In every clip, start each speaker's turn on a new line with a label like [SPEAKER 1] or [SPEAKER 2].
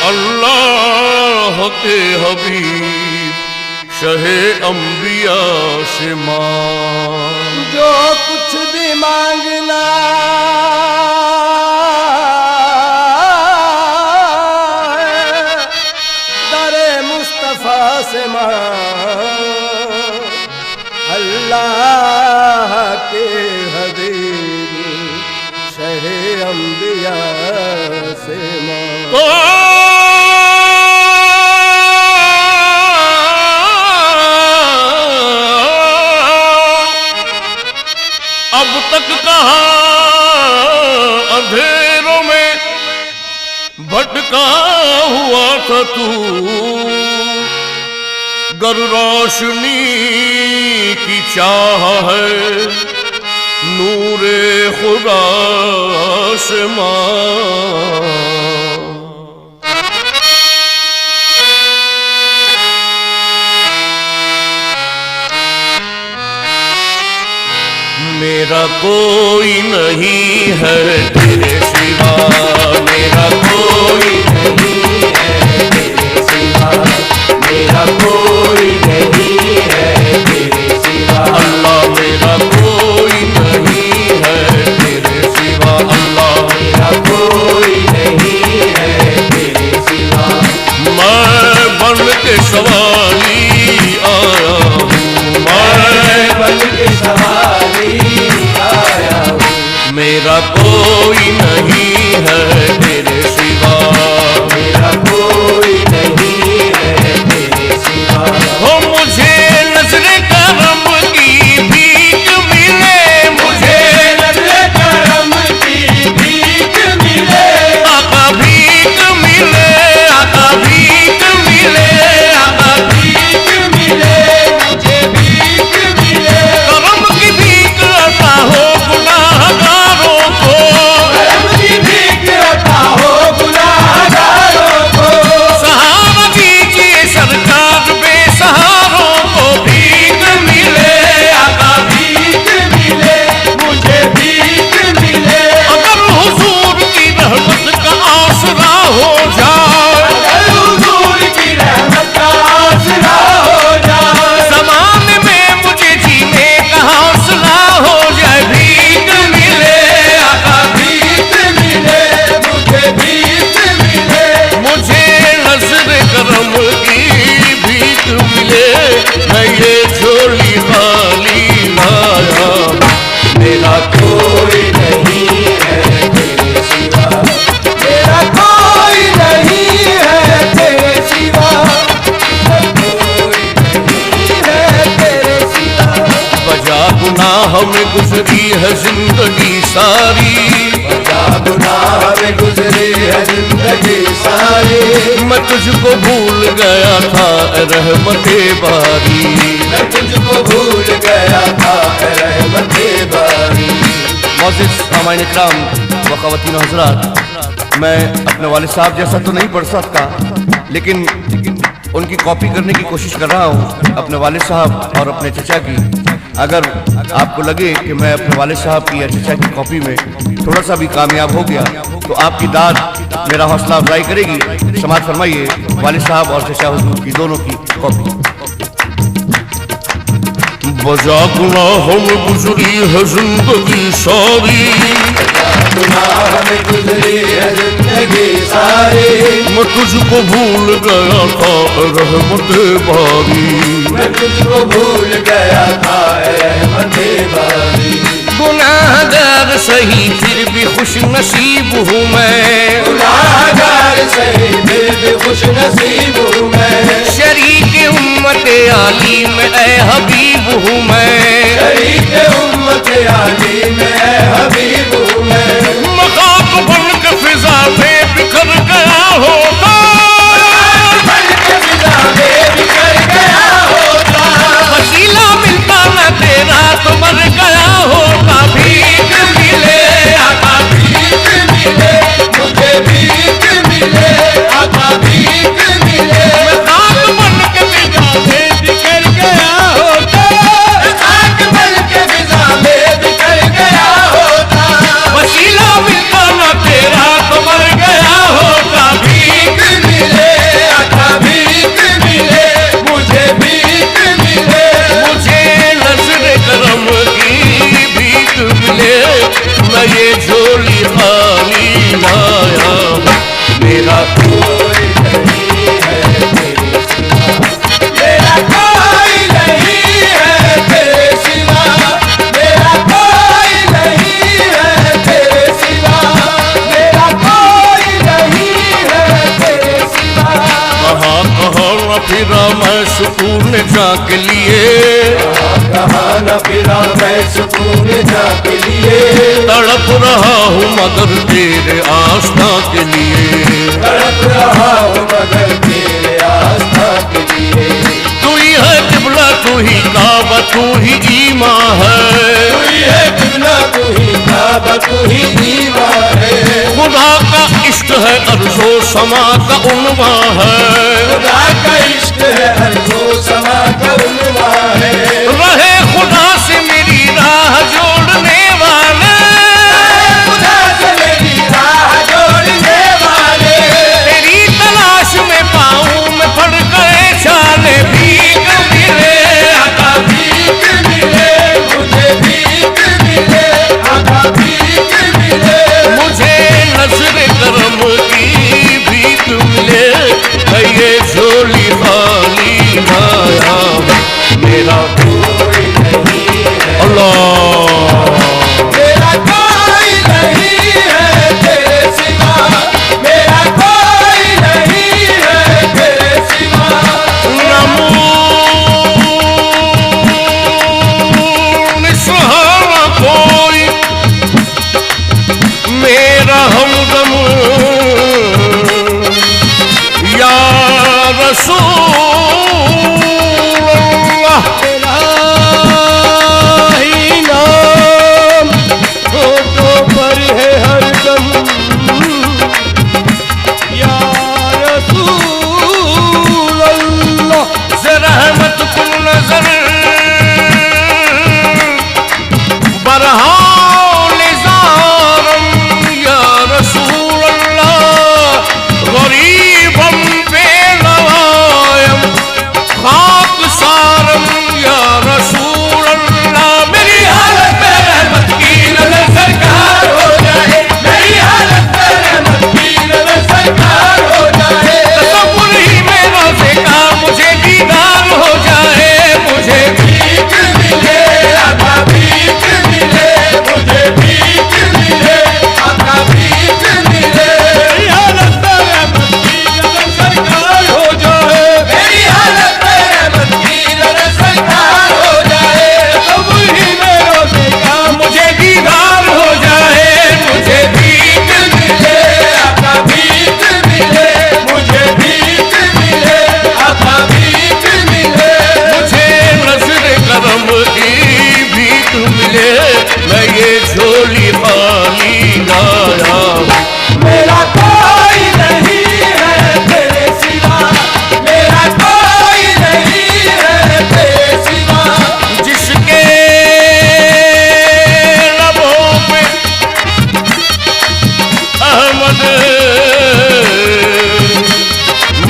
[SPEAKER 1] अल्लाह के हबीब शहे अंबिया से मांग।
[SPEAKER 2] जो कुछ भी मांगना दरे मुस्तफा से मांग। अल्लाह के हबीब शहे अंबिया से मांग।
[SPEAKER 1] अब तक कहाँ अंधेरों में भटका हुआ था तू, गर रोशनी की चाह है नूरे खुदा से मांग। मेरा कोई नहीं है तेरे सिवा, मेरा कोई नहीं है तेरे सिवा, मेरा कोई नहीं है तेरे सिवा। अल्लाह मेरा कोई नहीं है तेरे सिवा, अल्लाह मेरा कोई नहीं है तेरे सिवा। मैं बन के सवाली आया हूँ, मैं बन के सवाली आया हूँ। मेरा कोई नहीं है तेरे सिवा, मेरा कोई नहीं है तेरे सिवा। हो मुझे नज़रे करम की भीख मिले, मुझे नज़रे करम की भीख मिले। आका भीख मिले, आका भीख मिले, आका भीख मिले, मुझे भीख मिले। करम की भीख अता हो गुनाहगारों को, करम की भीख अता हो गुनाहगारों को। सहारा दीजिए सरकार बेसहारों को, भीख मिले, आका भीख मिले, मुझे भीख मिले। अगर हुजूर की रहमत का आसरा हो जाए, अगर हुजूर की रहमत का आसरा हो जाए, ज़माने में मुझे जीने का हौसला हो जाए। भीख मिले, आका भीख मिले, मुझे भीख मिले। मुझे नज़्र करम की भीख मिले, मैं ये झोली खाली लाया। मेरा कोई नहीं है तेरे सिवा, मेरा कोई नहीं है तेरे सिवा, कोई नहीं है तेरे सिवा। बजा गुनाह में गुजरी है जिंदगी सारी, बजा गुनाह में गुजरी है जिंदगी सारी। मैं तुझको भूल गया था रहमते बारी, मैं तुझको भूल गया था रहमते बारी। मोअज़्ज़िज़ सामाईन इकराम व ख़वातीन हज़रात, मैं अपने वालिद साहब जैसा तो नहीं पढ़ सकता, लेकिन उनकी कॉपी करने की कोशिश कर रहा हूँ, अपने वालिद साहब और अपने चचा की। अगर आपको लगे कि मैं अपने वालिद साहब की या चचा की कॉपी में थोड़ा सा भी कामयाब हो गया तो आपकी दाद मेरा हौसला अफजाई करेगी। समाअत फरमाइए वालिद साहब और चचा हुजूर की दोनों की कॉपी। बजा गुनाह में गुजरी है जिंदगी सारी, गुनाह में गुजरी है जिंदगी सारी। मैं तुझको भूल गया था रहमते बारी, मैं तुझको भूल गया था रहमते बारी। गुनाहगार सही फिर भी खुश नसीब हूँ मैं, गुनाहगार सही फिर भी खुश नसीब हूँ मैं। शरीक उम्मत आली में ऐ हबीब हूँ मैं, शरीक उम्मत आली में ऐ हबीब हूँ मैं। मखाक बन के फिजा में बिखर गया होता, बन के फिजा में बिखर गया होता। वसीला मिलता न तेरा तो मर गया होता। भीख मिले, आका भीख मिले, मुझे भीख मिले, आका भीख मिले। खाक बन के फिजा में बिखर गया होता, खाक बन के फिजा में बिखर गया होता। फिरा मैं सुकून जाके लिए,
[SPEAKER 2] कहाँ न फिरा मैं सुकून जाके लिए,
[SPEAKER 1] तड़प रहा हूँ मगर तेरे आस्था के लिए,
[SPEAKER 2] तड़प रहा हूँ मगर तेरे आस्था के लिए।
[SPEAKER 1] तू ही है किबला, तू ही काबा, तू ही ईमा है,
[SPEAKER 2] तू ही है किबला, तू ही काबा, तू ही ईमा है।
[SPEAKER 1] खुदा का इश्क है अर्ज़ो समा का उन्वा है,
[SPEAKER 2] खुदा का इश्क है अर्ज़ो समा का उन्वा है।
[SPEAKER 1] रहे खुदा से मेरी राह जोड़ने वाले,
[SPEAKER 2] खुदा से मेरी राह जोड़ने वाले,
[SPEAKER 1] तेरी तलाश में पाऊं मैं पड़ गए चाले, भीख मिले
[SPEAKER 2] आका भीख मिले, मुझे भीख मिले, आका भीख मिले,
[SPEAKER 1] मुझे नजर करम की भीख मिले, है ये झोली खाली माया मेरा
[SPEAKER 2] कोई नहीं है,
[SPEAKER 1] अल्लाह।
[SPEAKER 2] मेरा कोई नहीं है तेरे सिवा, मेरा कोई नहीं है तेरे सिवा।
[SPEAKER 1] सहारा कोई मेरा हमदम या रसूल अल्लाह।
[SPEAKER 2] तेरा ही नाम होठों पर है हरदम, या रसूल अल्लाह।
[SPEAKER 1] से रहमत कुल नजर बरहाओ निज़ारम या रसूल अल्लाह, गरीबम बेनवायम खाक सारम या रसूल अल्लाह। मेरी हालत पे रहमत की नजर सरकार हो जाए,
[SPEAKER 2] मेरी हालत पे रहमत की नजर सरकार हो जाए,
[SPEAKER 1] तसव्वुर ही में रोज़े का मुझे दीदार हो जाए, मुझे
[SPEAKER 2] भीख मिले, आका भीख मिले, मुझे भीख मिले, आका भीख मिले। मेरी हालत पे रहमत की नजर सरकार हो जाए, मेरी हालत पे रहमत की नजर सरकार हो जाए, तसव्वुर ही में रोज़े का
[SPEAKER 1] मुझे दीदार हो जाए, मुझे
[SPEAKER 2] भीख मिले, आका भीख मिले, मुझे भीख मिले, आका भीख मिले।
[SPEAKER 1] मुझे नजर करम की भीख मिले, मैं ये झोली खाली लाया हूँ।
[SPEAKER 2] मेरा कोई नहीं है तेरे सिवा, मेरा कोई नहीं है तेरे सिवा।
[SPEAKER 1] जिसके लबों पे अहमद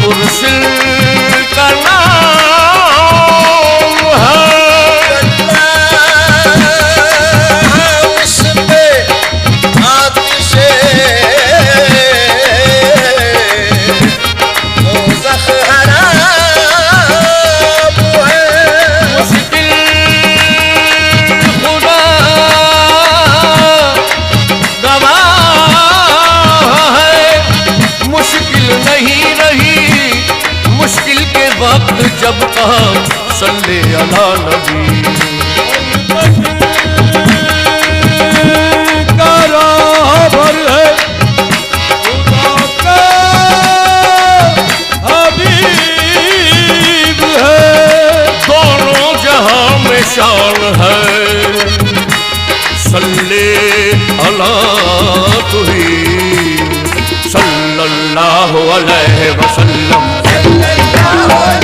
[SPEAKER 1] मुरसिल का नाम है,
[SPEAKER 2] इस पे आतिशे दोज़ख हराम है।
[SPEAKER 1] मुश्किल खुदा गवाह है, मुश्किल नहीं रही मुश्किल के वक्त जब कहा सल्ले अला नबी।
[SPEAKER 2] का राहबर है, खुदा का हबीब है,
[SPEAKER 1] दोनों जहां में शान है, सल्ले अला तुही सल्लल्लाहु अलैहि वसल्लम।
[SPEAKER 2] सल्लल्लाहु